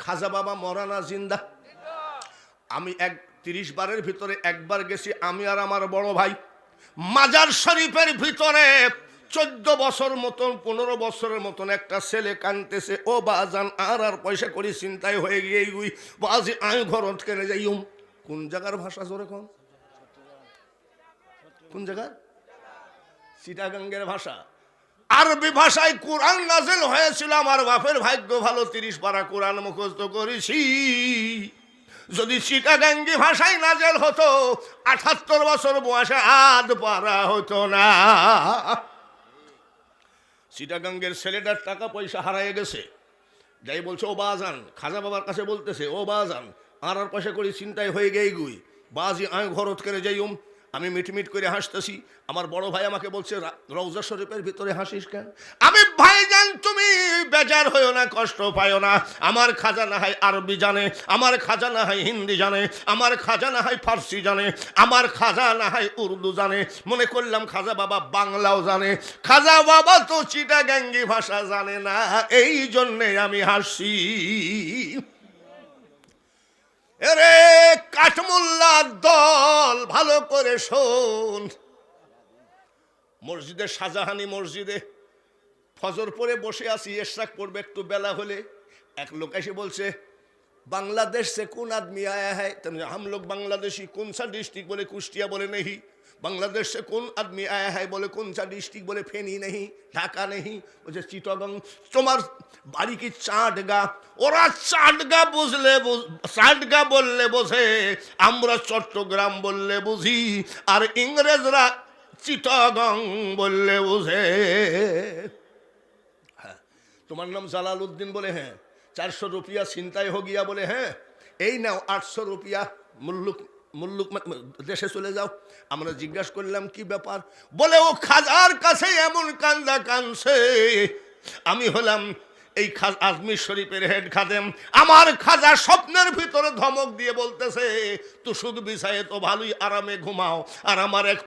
খাজা বাবা মরানা জিন্দা? আমি 30 বারের ভিতরে একবার গেছি, আমি আর আমার বড় ভাই। মাজার শরীফের ভিতরে 14 বছর মতন 15 বছরের মতন একটা ছেলে কানতেছে, ও বাজান আর পয়সা করি চিন্তায় হয়ে গিয়ে গুই বাজি আই ঘরত কেনে যাইম। কোন জায়গার ভাষা জোরে কোন? কোন জায়গার? চিটাগাঙ্গের ভাষা। আরবি ভাষায় কোরআন নাযিল হয়েছিল। আমার বাপের ভাগ্য ভালো, 30 পারা কোরআন মুখস্থ করেছি। যদি চিটাগাঙ্গি ভাষায় নাযিল হতো 78 বছর বয়সে আধ পারা হতো না। চিটাগাঙ্গের ছেলেটার টাকা পয়সা হারায় গেছে, যাই বলছে ও বাজান, খাজা বাবার কাছে বলতেছে, ও বাজান আর পয়সা করি চিন্তায় হয়ে গেই গুই বাজি আয় ঘরত করে যাইম। আমি মিটমিট করে হাসতেছি। আমার বড় ভাই আমাকে বলছে, রওজা শরীফের ভিতরে হাসিস কেন? আমি, ভাইজান তুমি বেজার হইও না, কষ্ট পাইও না। আমার খাজা না হয় আরবি জানে, আমার খাজা না হয় হিন্দি জানে, আমার খাজা না হয় ফার্সি জানে, আমার খাজা না হয় উর্দু জানে। মনে করলাম খাজা বাবা বাংলাও জানে। খাজা বাবা তো চিটাগাঙ্গি ভাষা জানে না, এই জন্যে আমি হাসি। এরে কাঠমোল্লার দল, ভালো করে শোন। মসজিদে, শাহজাহানি মসজিদে ফজর পরে বসে আছি, ইশরাক পড়বে একটু বেলা হলে। এক লোক এসে বলছে, बांग्लादेश से कौन आदमी आया है? तो हम लोग बांग्लादेशी। कौन सा डिस्ट्रिक्ट? बोले कुष्टिया। बोले नहीं। बांग्लादेश से कौन आदमी आया है? बोले कौन सा डिस्ट्रिक्ट? बोले फेनी नहीं, ढाका नहीं, बोले चिटागंग। तुम्हार बाड़ी की चाटगा। ওরা চাটগা বুঝলে, চাটগা বললে বোঝে, আমরা চট্টগ্রাম বললে বুঝি, আর ইংরেজরা চিটাগং বললে বুঝে। হ্যাঁ, তোমার নাম জালাল উদ্দিন? बोले हैं। 400 रुपया চিন্তায় हो गया? बोले हैं। এই নাও 800 रुपया, মুল্লুক দেশে চলে যাও। আমরা জিজ্ঞাসা করলাম কি ব্যাপার? বলে ও খাজার কাছে এমন কান্দা কানছে। আমি হলাম এই আজমির শরীফের হেড খাদেম। আমার খাজা স্বপ্নের ভিতরে ধমক দিয়ে বলতেছে, তো শুধু বিছায়ে তো ভালোই আরামে ঘুমাও, আর আমার এক